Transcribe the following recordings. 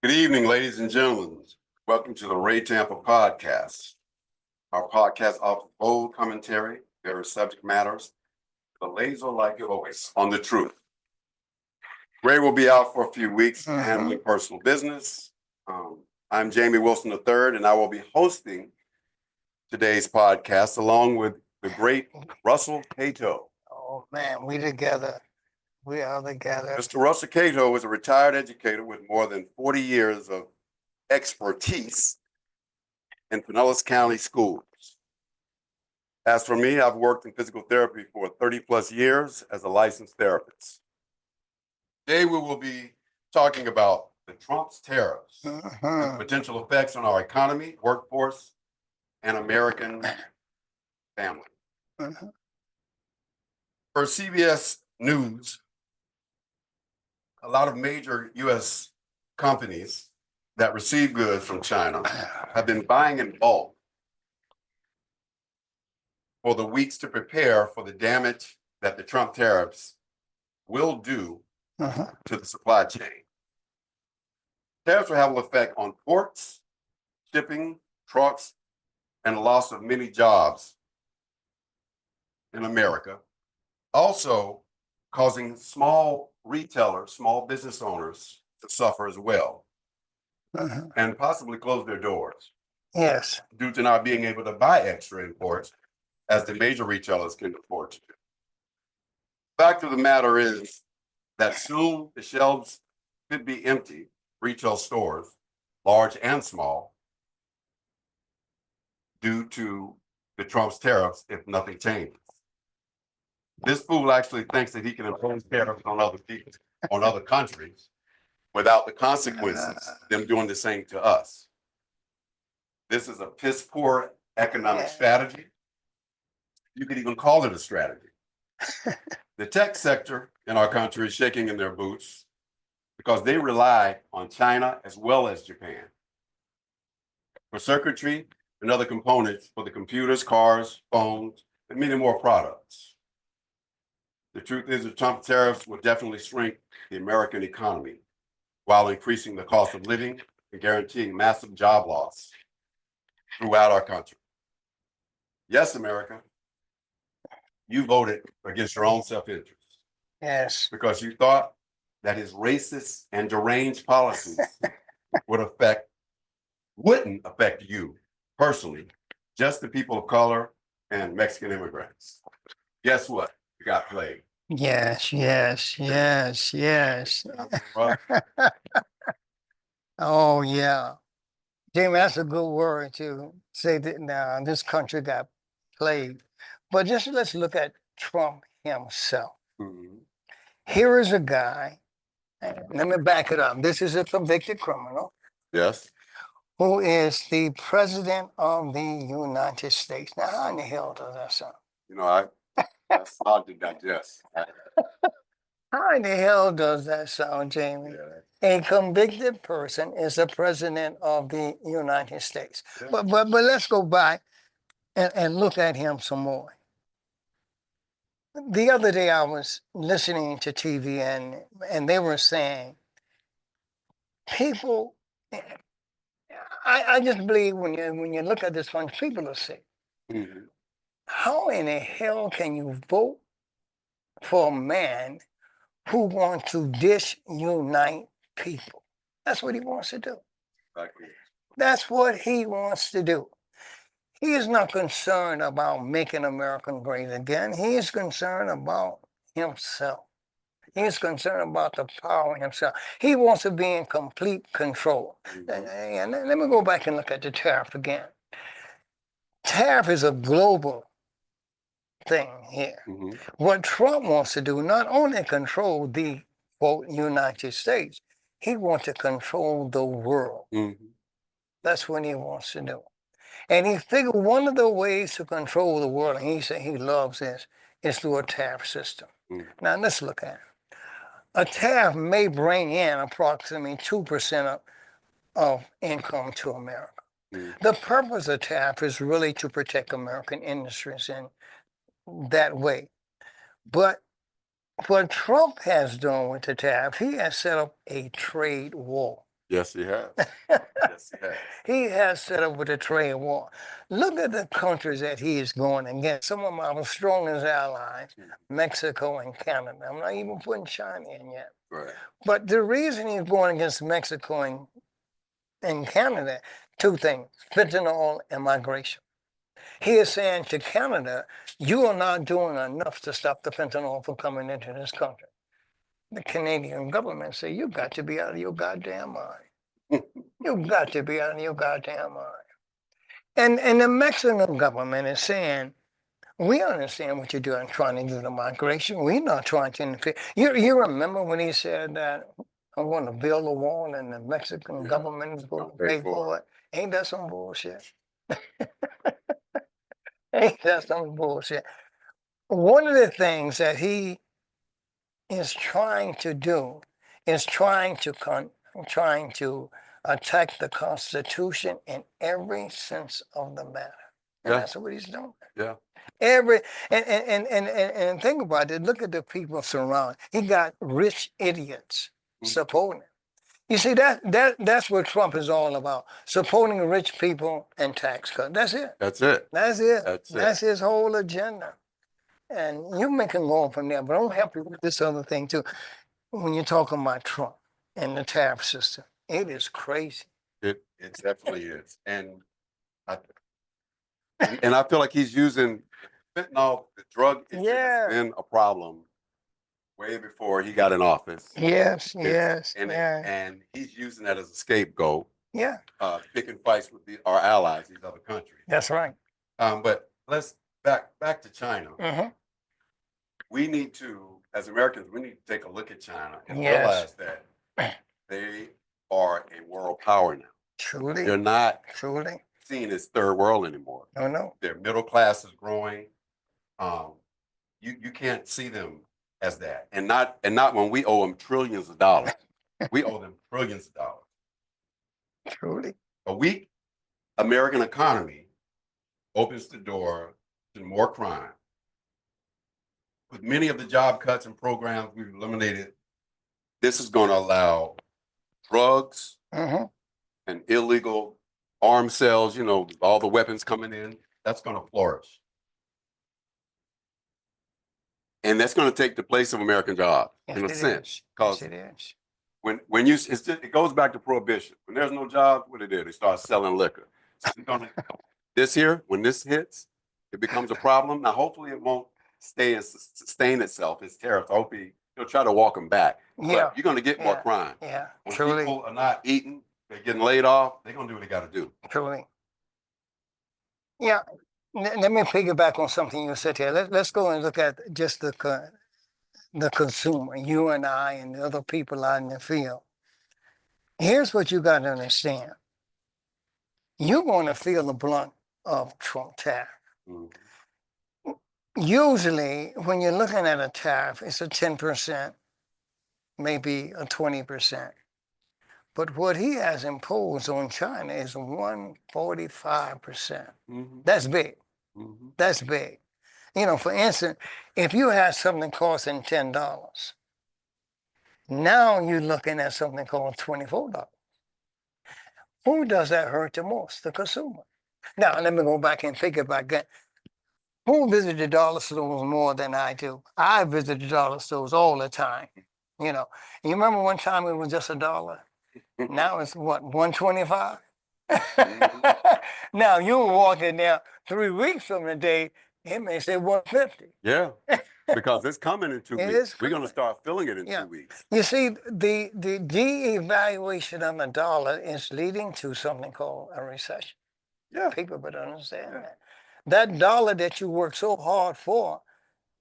Good evening, ladies and gentlemen. Welcome to the Ray Tampa Podcast. Our podcast offers bold commentary, various subject matters, the laser-like always on the truth. Ray will be out for a few weeks handling personal business. I'm Jamie Wilson III, and I will be hosting today's podcast along with the great Russell Cato. Oh man, we together. We are together. Mr. Russell Cato is a retired educator with more than 40 years of expertise in Pinellas County schools. As for me, I've worked in physical therapy for 30 plus years as a licensed therapist. Today we will be talking about the Trump's tariffs, and potential effects on our economy, workforce, and American family. For CBS News, a lot of major U.S. companies that receive goods from China have been buying in bulk for the weeks to prepare for the damage that the Trump tariffs will do to the supply chain. Tariffs will have an effect on ports, shipping, trucks, and the loss of many jobs in America. Also causing small retailers, small business owners to suffer as well and possibly close their doors. Yes. Due to not being able to buy extra imports as the major retailers can afford to do. Fact of the matter is that soon the shelves could be empty, retail stores, large and small, due to the Trump's tariffs if nothing changes. This fool actually thinks that he can impose tariffs on other people, on other countries, without the consequences of them doing the same to us. This is a piss poor economic strategy. You could even call it a strategy. The tech sector in our country is shaking in their boots because they rely on China as well as Japan for circuitry and other components for the computers, cars, phones, and many more products. The truth is that Trump tariffs will definitely shrink the American economy while increasing the cost of living and guaranteeing massive job loss throughout our country. Yes, America, you voted against your own self-interest. Yes. Because you thought that his racist and deranged policies wouldn't affect you personally, just the people of color and Mexican immigrants. Guess what? You got played. Yes. Oh yeah. Jamie, that's a good word to say that now this country got played. But just let's look at Trump himself. Here is a guy, let me back it up. This is a convicted criminal. Yes. Who is the president of the United States. Now, how in the hell does that sound? You know, that's hard to digest. How in the hell does that sound, Jamie? Yeah. A convicted person is the president of the United States. Yeah. But let's go back and look at him some more. The other day I was listening to TV and they were saying people, I just believe when you look at this one, people are sick. How in the hell can you vote for a man who wants to disunite people? That's what he wants to do. Exactly. That's what he wants to do. He is not concerned about making America great again. He is concerned about himself. He is concerned about the power in himself. He wants to be in complete control. And let me go back and look at the tariff again. Tariff is a global thing here. What Trump wants to do, not only control the, quote, United States, he wants to control the world. That's what he wants to do. And he figured one of the ways to control the world, and he said he loves this, is through a tariff system. Now let's look at it. A tariff may bring in approximately 2% of income to America. The purpose of tariff is really to protect American industries in that way. But what Trump has done with the tariff, he has set up a trade war. Yes, he has. Yes, he has. He has set up with a trade war. Look at the countries that he is going against. Some of our strongest allies, Mexico and Canada. I'm not even putting China in yet. Right. But the reason he's going against Mexico and Canada, two things, fentanyl and migration. He is saying to Canada, you are not doing enough to stop the fentanyl from coming into this country. The Canadian government say, you got to be out of your goddamn mind. You got to be out of your goddamn mind. And the Mexican government is saying, we understand what you're doing, trying to do the migration. We're not trying to interfere. You remember when he said that I'm going to build a wall and the Mexican government is going to pay for it? Ain't that some bullshit? Ain't that some bullshit? One of the things that he is trying to do is trying to attack the Constitution in every sense of the matter. And Yeah. that's what he's doing. Yeah. Every and think about it. Look at the people surrounding. He got rich idiots supporting him. You see that's what Trump is all about: supporting rich people and tax cuts. That's it. That's it. That's it. That's it. That's his whole agenda. And you make him go on from there. But I'm happy with this other thing too. When you're talking about Trump and the tariff system, it is crazy. It definitely is. And I feel like he's using fentanyl, the drug issue has been a problem way before he got in office. Yes, yes, and he's using that as a scapegoat. Yeah. Picking fights with our allies, these other countries. That's right. But let's back to China. Mm-hmm. We need to, as Americans, we need to take a look at China and Yes. realize that they are a world power now. Truly. They're not Truly. seen as third world anymore. No, no. Their middle class is growing. You can't see them as that, and not when we owe them trillions of dollars. We owe them trillions of dollars. Truly. A weak American economy opens the door to more crime. With many of the job cuts and programs we've eliminated, this is going to allow drugs and illegal arms sales, all the weapons coming in, that's going to flourish. And that's going to take the place of American jobs, in a sense. Because when it goes back to prohibition. When there's no jobs, what they do? They start selling liquor. So this here, when this hits, it becomes a problem. Now, hopefully it won't sustain itself. It's tariffs. I hope he'll try to walk them back. Yeah. But you're going to get more crime. Yeah. When Truly. people are not eating, they're getting laid off, they're going to do what they got to do. Truly. Yeah. Let me piggyback on something you said here. Let's go and look at just the consumer, you and I and the other people out in the field. Here's what you got to understand. You're going to feel the blunt of Trump tariff. Mm-hmm. Usually, when you're looking at a tariff, it's a 10%, maybe a 20%. But what he has imposed on China is 145%. Mm-hmm. That's big. Mm-hmm. That's big. For instance, if you had something costing $10, now you're looking at something called $24. Who does that hurt the most? The consumer. Now, let me go back and think about that. Who visits the dollar stores more than I do? I visit the dollar stores all the time. You remember one time it was just $1? Now it's what, 125? Now you walk in there 3 weeks from the day, it may say 150. Yeah, because it's coming in 2 weeks. We're going to start feeling it in 2 weeks. You see, the de-evaluation of the dollar is leading to something called a recession. Yeah. People better understand that. That dollar that you work so hard for,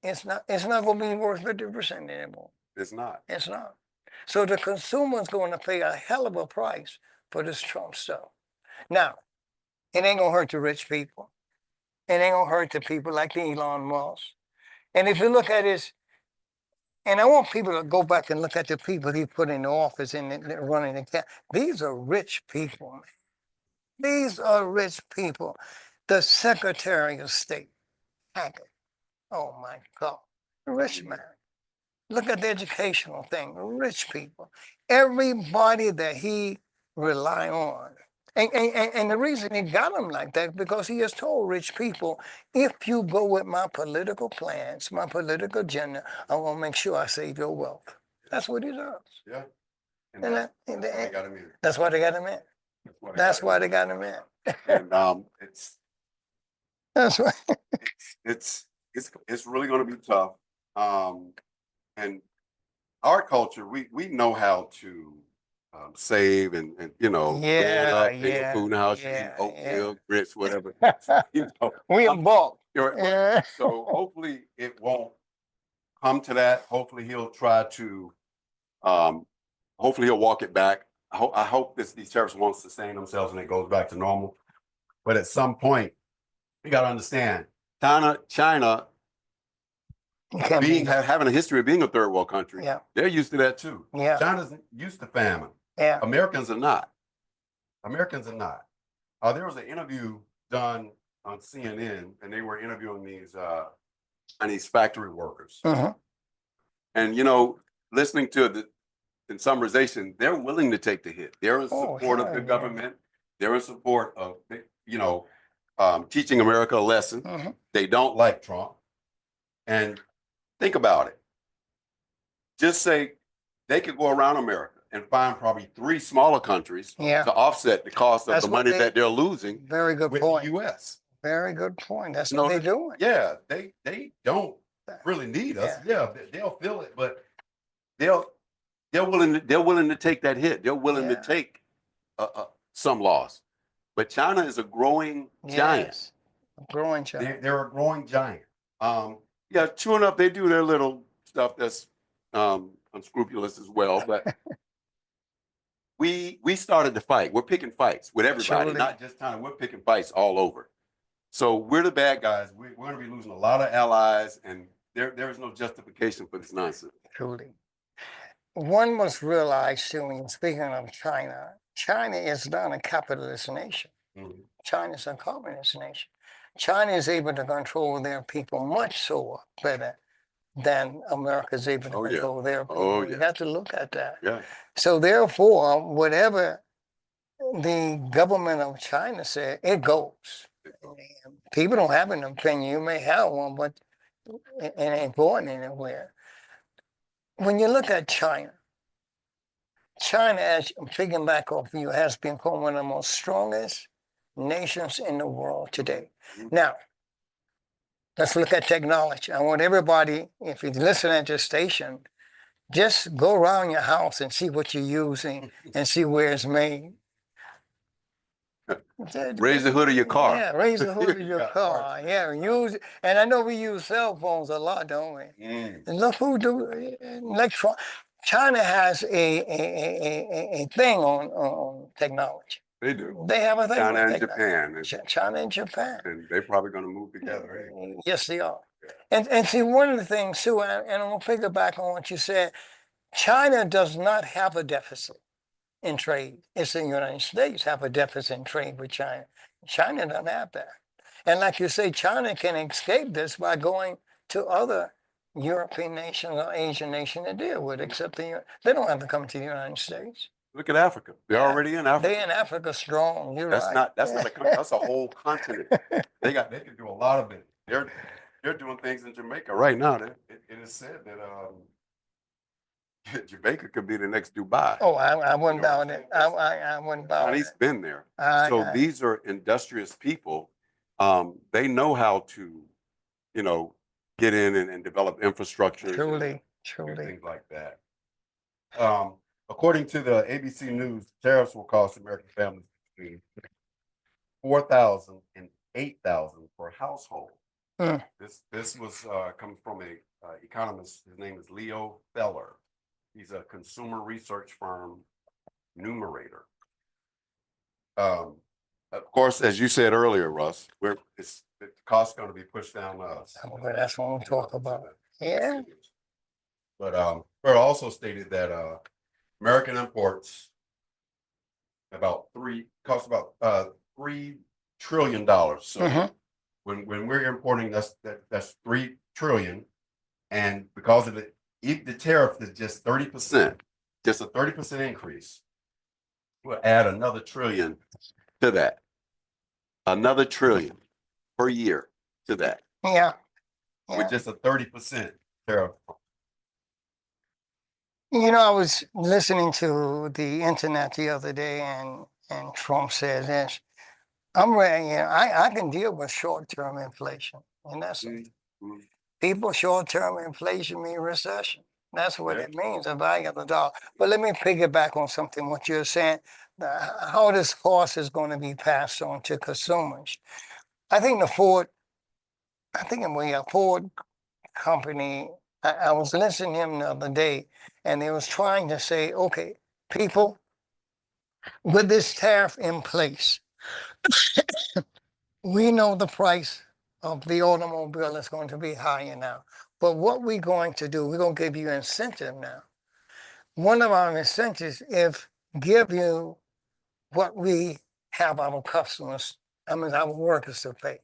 it's not going to be worth 50% anymore. It's not. It's not. So the consumer's going to pay a hell of a price for this Trump stuff. Now, it ain't going to hurt the rich people. It ain't going to hurt the people like the Elon Musk. And if you look at his, and I want people to go back and look at the people he put in the office and running the camp. These are rich people, man. These are rich people. The Secretary of State, Hackett. Oh my God, rich man. Look at the educational thing, rich people. Everybody that he rely on. And the reason he got them like that because he has told rich people, if you go with my political plans, my political agenda, I want to make sure I save your wealth. That's what he does. Yeah. And And that's why they got him in. that's why they got him in. That's why they got him in. And it's That's why. it's really going to be tough. And our culture, we know how to save and build up bigger food in the house. You eat oatmeal, grits, whatever. We in bulk. Right. So hopefully it won't come to that. Hopefully he'll try to. Hopefully he'll walk it back. I hope these tariffs won't sustain themselves and it goes back to normal. But at some point, you got to understand, China having a history of being a third world country. Yeah. They're used to that too. Yeah. China's used to famine. Yeah. Americans are not. Americans are not. There was an interview done on CNN, and they were interviewing these Chinese factory workers. And listening to the summarization, they're willing to take the hit. They're in support of the government. They're in support of teaching America a lesson. They don't like Trump. And think about it. Just say they could go around America and find probably 3 smaller countries to offset the cost of the money that they're losing. Very good with point. The U.S. Very good point. That's what they're doing. Yeah, they don't really need us. Yeah, they'll feel it, but they're willing to take that hit. They're willing to take some loss. But China is a growing giant. A growing giant. They're a growing giant. Chewing up, they do their little stuff that's unscrupulous as well. But we started the fight. We're picking fights with everybody, not just China. We're picking fights all over. So we're the bad guys. We're going to be losing a lot of allies, and there is no justification for this nonsense. Truly. One must realize, too, when you're speaking of China, China is not a capitalist nation. China is a communist nation. China is able to control their people much so better than America is able to control their people. You have to look at that. Yeah. So therefore, whatever the government of China said, it goes. People don't have an opinion. You may have one, but it ain't going anywhere. When you look at China, as I'm picking back off you, has become one of the most strongest nations in the world today. Now, let's look at technology. I want everybody, if you listen at your station, just go around your house and see what you're using and see where it's made. Raise the hood of your car. Yeah, raise the hood of your car. Yeah, use it. And I know we use cell phones a lot, don't we? And look who do electron. China has a thing on technology. They do. They have a thing. China and Japan. China and Japan. And they're probably going to move together. Yes, they are. And see, one of the things too, and I'm going to pick it back on what you said, China does not have a deficit in trade. It's the United States have a deficit in trade with China. China doesn't have that. And like you say, China can escape this by going to other European nations or Asian nations to deal with, except they don't have to come to the United States. Look at Africa. They're already in Africa. They're in Africa strong. That's not a country. That's a whole continent. They can do a lot of it. They're doing things in Jamaica right now. It is said that Jamaica could be the next Dubai. Oh, I wouldn't doubt it. I wouldn't doubt it. Chinese been there. So these are industrious people. They know how to, get in and develop infrastructure. Truly. Things like that. According to the ABC News, tariffs will cost American families between $4,000 and $8,000 per household. This was comes from a economist. His name is Leo Feller. He's a consumer research firm, Numerator. Of course, as you said earlier, Russ, the cost is going to be pushed down to us. Well, that's what we'll talk about. Yeah. But Feller also stated that American imports cost about $3 trillion. So when we're importing, that's $3 trillion, and because of the tariff is just 30%, just a 30% increase, We'll add another trillion to that. Another trillion per year to that. Yeah. With just a 30% tariff. You know, I was listening to the internet the other day, and Trump said this. I'm ready. You know, I can deal with short-term inflation, and that's it. Mhm. People, short-term inflation mean recession. That's what Yeah. it means, the value of the dollar. But let me piggyback on something what you're saying. How this cost is going to be passed on to consumers. I think Ford company. I was listening to him the other day, and they was trying to say, okay, people, with this tariff in place, we know the price of the automobile is going to be higher now. But what we're going to do, we're going to give you incentive now. One of our incentives is give you what we have our customers, our workers to pay.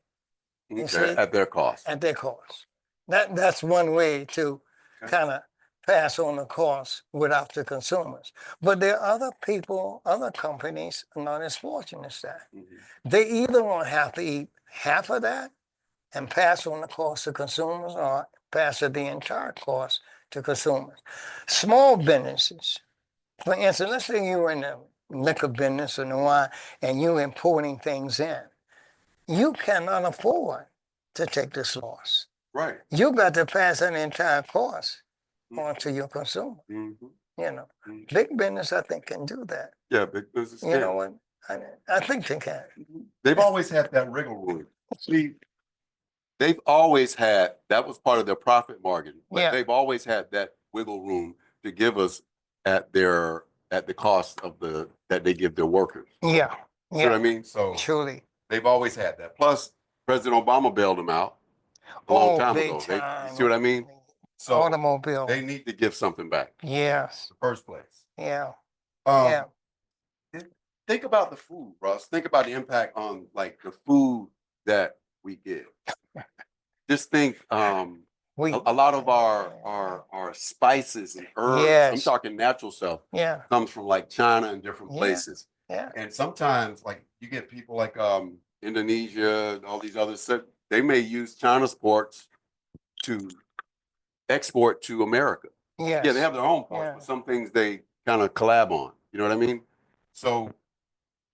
You see? Okay, at their cost. At their cost. That's one way to kind of pass on the cost without the consumers. But there are other people, other companies are not as fortunate as that. They either won't have to eat half of that and pass on the cost to consumers, or pass the entire cost to consumers. Small businesses, for instance, let's say you were in the liquor business or the wine and you're importing things in. You cannot afford to take this loss. Right. You got to pass that entire cost on to your consumer. You know, big business, I think, can do that. Yeah, big business. You know what? I think they can. They've always had that wriggle room. See, they've always had, that was part of their profit margin, but they've always had that wiggle room to give us at the cost of that they give their workers. Yeah. See what I mean? So truly, they've always had that. Plus, President Obama bailed them out a long time ago. You see what I mean? So automobile. they need to give something back. Yes. In the first place. Yeah. Think about the food, Russ. Think about the impact on like the food that we get. Just think, a lot of our spices and herbs, I'm talking natural stuff, comes from like China and different places. And sometimes like you get people like Indonesia, all these others, they may use China's ports to export to America. Yeah, they have their own ports, but some things they kind of collab on. You know what I mean? So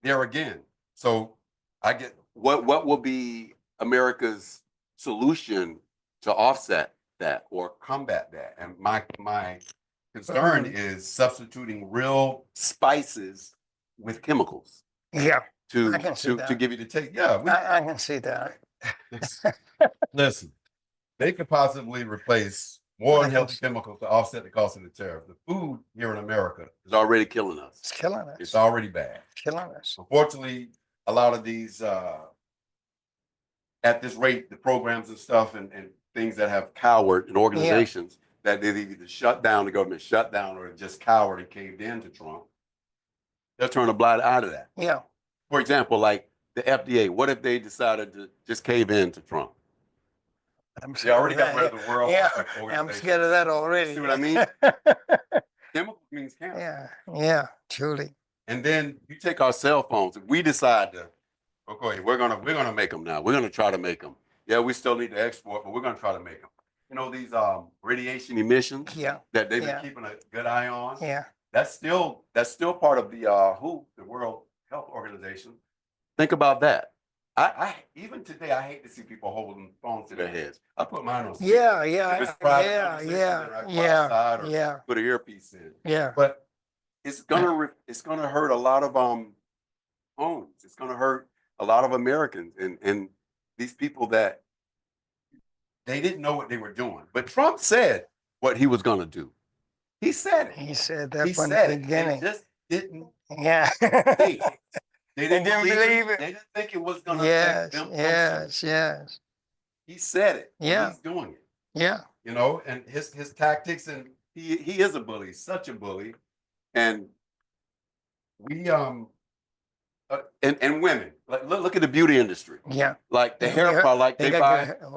there again, so I get what will be America's solution to offset that or combat that. And my concern is substituting real spices with chemicals. Yeah. To give you the taste. Yeah. I can see that. Listen, they could possibly replace more unhealthy chemicals to offset the cost of the tariff. The food here in America is already killing us. It's killing us. It's already bad. It's killing us. Unfortunately, a lot of these at this rate, the programs and stuff and things that have cowered in organizations that they either shut down, the government shut down, or just cowered and caved in to Trump, they'll turn a blind eye to that. Yeah. For example, like the FDA, what if they decided to just cave in to Trump? They already got rid of the world. Yeah, I'm scared of that already. See what I mean? Chemical means cancer. Yeah, truly. And then you take our cell phones. If we decide to, okay, we're gonna make them now. We're gonna try to make them. Yeah, we still need to export, but we're gonna try to make them. You know, these radiation emissions that they've been keeping a good eye on. Yeah. That's still part of the WHO, the World Health Organization. Think about that. I even today I hate to see people holding phones to their heads. I put mine on. Yeah. Put an earpiece in. Yeah. But it's gonna hurt a lot of homes. It's gonna hurt a lot of Americans and these people that they didn't know what they were doing. But Trump said what he was gonna do. He said it. He said that from the beginning. They just didn't. Yeah. They didn't believe it. They didn't think it was going to affect them. Yes. He said it. Yeah. He's doing it. Yeah. You know, and his tactics, and he is a bully, such a bully. And we and women, like look at the beauty industry. Yeah. Like the hair product, they buy a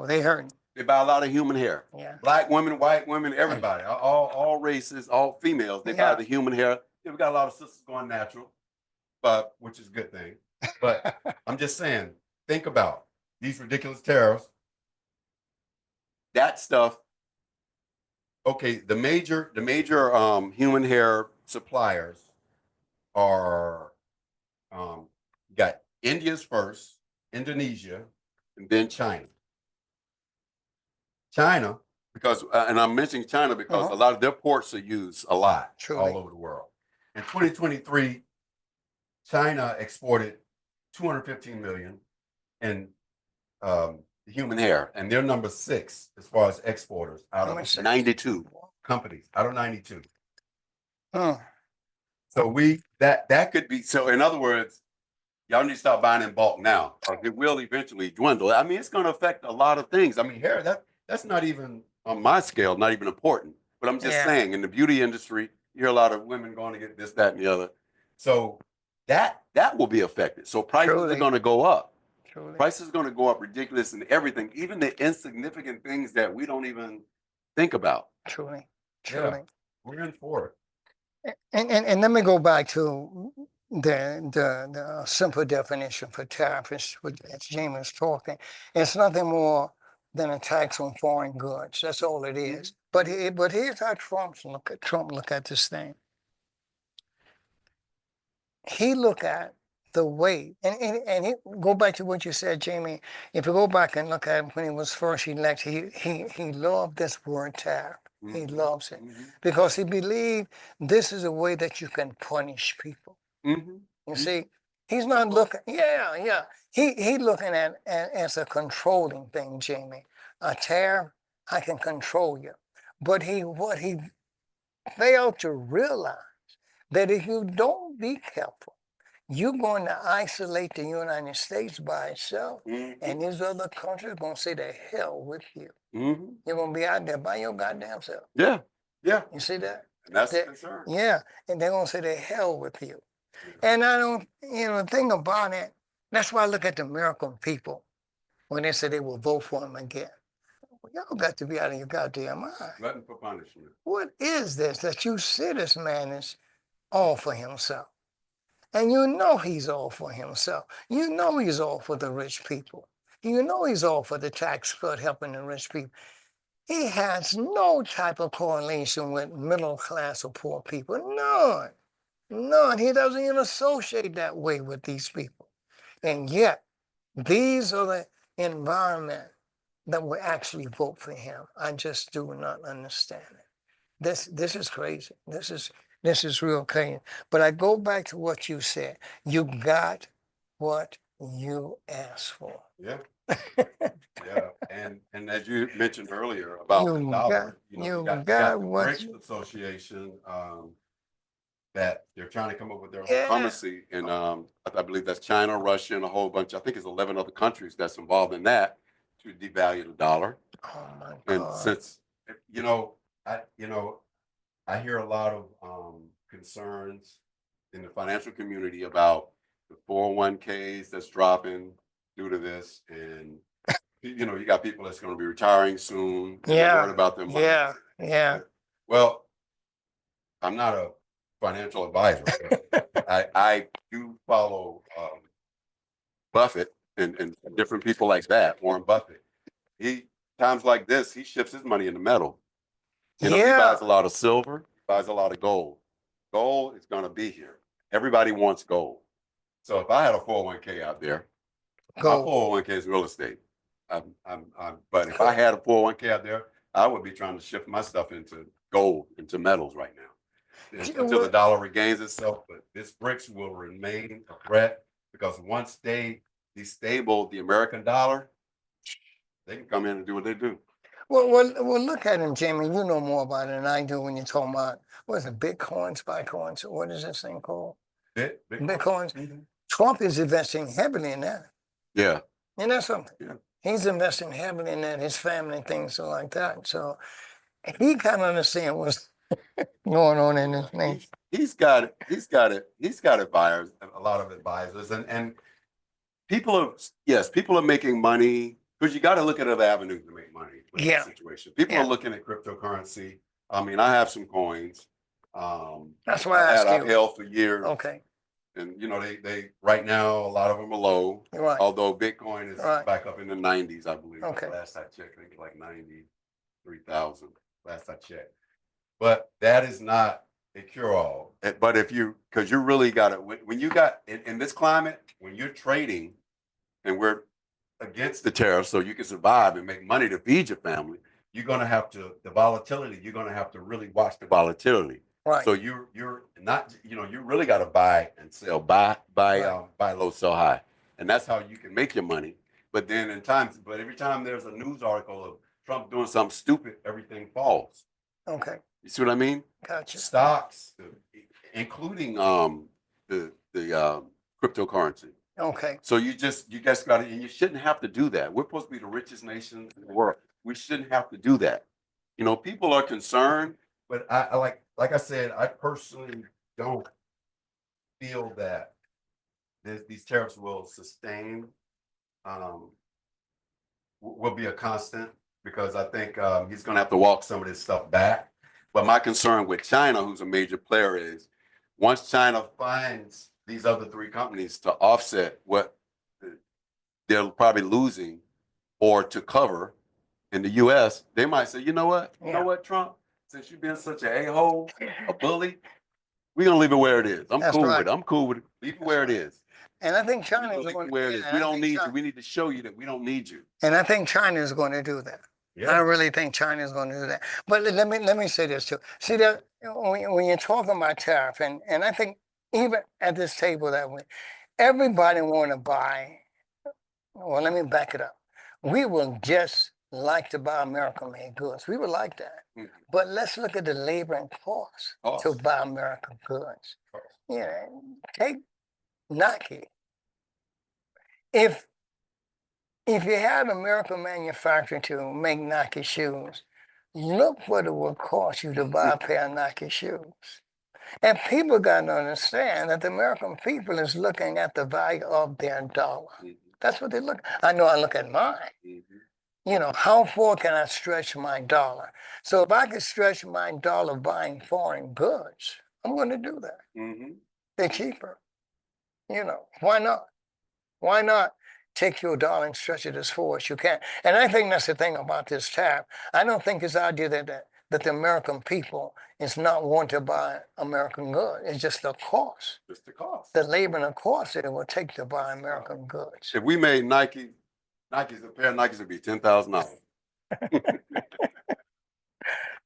lot of human hair. Yeah. Black women, white women, everybody, all races, all females, they buy the human hair. Yeah, we got a lot of sisters going natural. but which is a good thing. But I'm just saying, think about these ridiculous tariffs. That stuff. Okay, the major human hair suppliers are got India's first, Indonesia, and then China. China, because and I'm mentioning China because a lot of their ports are used a lot all over the world. In 2023, China exported 215 million in human hair, and they're number 6 as far as exporters out of 92 companies. Out of 92. So that could be so. In other words, y'all need to start buying in bulk now, or it will eventually dwindle. I mean, it's going to affect a lot of things. I mean, hair that's not even on my scale, not even important. But I'm just saying, in the beauty industry, you hear a lot of women going to get this, that, and the other. So that will be affected. So prices are going to go up. Prices are going to go up ridiculous in everything, even the insignificant things that we don't even think about. Truly. Yeah, we're in for it. And let me go back to the simple definition for tariffs, as James was talking. It's nothing more than a tax on foreign goods. That's all it is. But here's how Trump look at this thing. He look at the way, and go back to what you said, Jamie. If you go back and look at him when he was first elected, he loved this word tariff. He loves it because he believed this is a way that you can punish people. You see, he's not looking. Yeah. He looking at as a controlling thing, Jamie. A tariff, I can control you, but what he failed to realize that if you don't be careful, you're going to isolate the United States by itself, and these other countries are going to say the hell with you. You're going to be out there by your goddamn self. Yeah. You see that? And that's the concern. Yeah, and they're going to say the hell with you. And I don't, the thing about it, that's why I look at the American people when they say they will vote for him again. Well, y'all got to be out of your goddamn mind. Glutton for punishment. What is this that you see this man is all for himself? And you know he's all for himself. You know he's all for the rich people. You know he's all for the tax cut helping the rich people. He has no type of correlation with middle class or poor people. None. He doesn't even associate that way with these people. And yet, these are the environment that will actually vote for him. I just do not understand it. This is crazy. This is real crazy. But I go back to what you said. You got what you asked for. Yeah. Yeah. And as you mentioned earlier about the dollar, you got the BRICS Association that they're trying to come up with their own currency. And I believe that's China, Russia, and a whole bunch. I think it's 11 other countries that's involved in that to devalue the dollar. Oh my God. And since I hear a lot of concerns in the financial community about the 401ks that's dropping due to this, and you got people that's going to be retiring soon. They're worried about their money. Yeah. Well, I'm not a financial advisor. I do follow Buffett and different people like that. Warren Buffett. Times like this, he shifts his money into metal. He buys a lot of silver, buys a lot of gold. Gold is going to be here. Everybody wants gold. So if I had a 401k out there, my 401k is real estate. But if I had a 401k out there, I would be trying to shift my stuff into gold, into metals right now, until the dollar regains itself. But this BRICS will remain a threat because once they destabilize the American dollar, they can come in and do what they do. Well, look at him, Jamie. You know more about it than I do when you're talking about, what is it, Bitcoins, Bitcoins? What is this thing called? Bitcoins. Trump is investing heavily in that. Yeah. Isn't that something? Yeah. He's investing heavily in that, his family and things like that. So he kind of understands what's going on in this thing. He's got advisors, a lot of advisors, and people are making money. Because you got to look at other avenues to make money with this situation. People are looking at cryptocurrency. I mean, I have some coins. That's why I asked you. I've held for years. Okay. And you know, they right now a lot of them are low. Right. Although Bitcoin is Right. back up in the 90s, I believe. Okay. Last I checked, I think it's like 93,000. Last I checked. But that is not a cure-all. But if you, because you really got to, when you got in this climate, when you're trading, and we're against the tariffs, so you can survive and make money to feed your family, you're going to have to the volatility. You're going to have to really watch the volatility. Right. So you're not, you know, you really got to buy and sell, buy low, sell high, and that's how you can make your money. But then every time there's a news article of Trump doing something stupid, everything falls. Okay. You see what I mean? Gotcha. Stocks, including the cryptocurrency. Okay. So you guys got it, and you shouldn't have to do that. We're supposed to be the richest nation in the world. We shouldn't have to do that. You know, people are concerned, but I like I said, I personally don't feel that these tariffs will sustain, will be a constant, because I think he's going to have to walk some of this stuff back. But my concern with China, who's a major player, is once China finds these other three companies to offset what they're probably losing or to cover in the U.S., they might say, you know what? You know what, Trump? Since you've been such an a-hole, a bully, we're going to leave it where it is. I'm That's cool right. with it. I'm cool with it. Leave it where it is. And I think China is Leave going it where it is. We don't need you. We need to show you that we don't need you. And I think China is going to do that. I really think China is going to do that. But let me say this too. See that when you're talking about tariff, and I think even at this table that way, everybody want to buy. Well, let me back it up. We will just like to buy American-made goods. We would like that. Mhm. But let's look at the labor and cost to buy American goods. Yeah, take Nike. If you had American manufacturing to make Nike shoes, look what it would cost you to buy a pair of Nike shoes. And people got to understand that the American people is looking at the value of their dollar. That's what they look. I know I look at mine. You know, how far can I stretch my dollar? So if I could stretch my dollar buying foreign goods, I'm going to do that. They're cheaper. You know, why not? Why not take your dollar and stretch it as far as you can? And I think that's the thing about this tariff. I don't think it's the idea that the American people is not want to buy American goods. It's just the cost. Just the cost. The labor and the cost that it will take to buy American goods. If we made a pair of Nikes would be $10,000.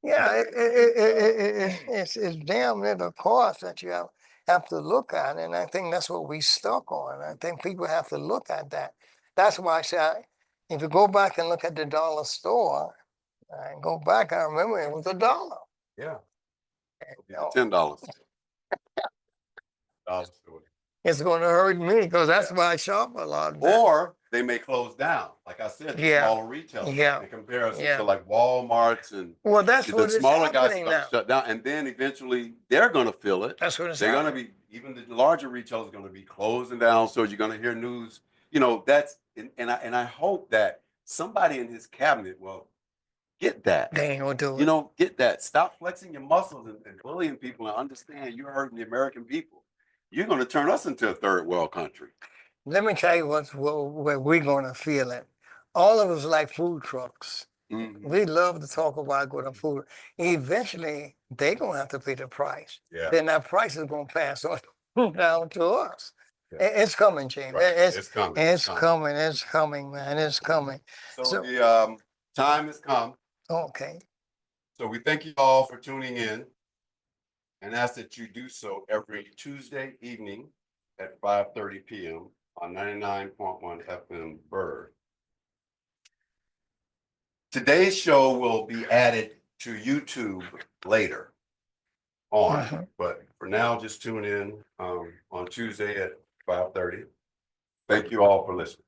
Yeah, it's damn near the cost that you have to look at, and I think that's what we stuck on. I think people have to look at that. That's why I say, if you go back and look at the dollar store, and go back, I remember it was $1. Yeah. $10. It's going to hurt me because that's why I shop a lot. Or they may close down, like I said, the smaller retailers. In comparison to like Walmart's and that's what the smaller guys are going to shut down, and then eventually they're going to feel it. That's what it's They're going to be, even the larger retailers are going to be closing down. So you're going to hear news. You know, that's and I hope that somebody in his cabinet will get that. They ain't gonna do it. You know, get that. Stop flexing your muscles and bullying people, and understand you're hurting the American people. You're going to turn us into a third world country. Let me tell you where we're going to feel it. All of us like food trucks. We love to talk about going to food. Eventually, they're going to have to pay the price. Then that price is going to pass on down to us. It's coming, James. Right. It's coming. It's coming. It's coming, man. It's coming. So the time has come. Okay. So we thank you all for tuning in, and ask that you do so every Tuesday evening at 5:30 p.m. on 99.1 FM Bird. Today's show will be added to YouTube later on, but for now, just tune in on Tuesday at 5:30. Thank you all for listening.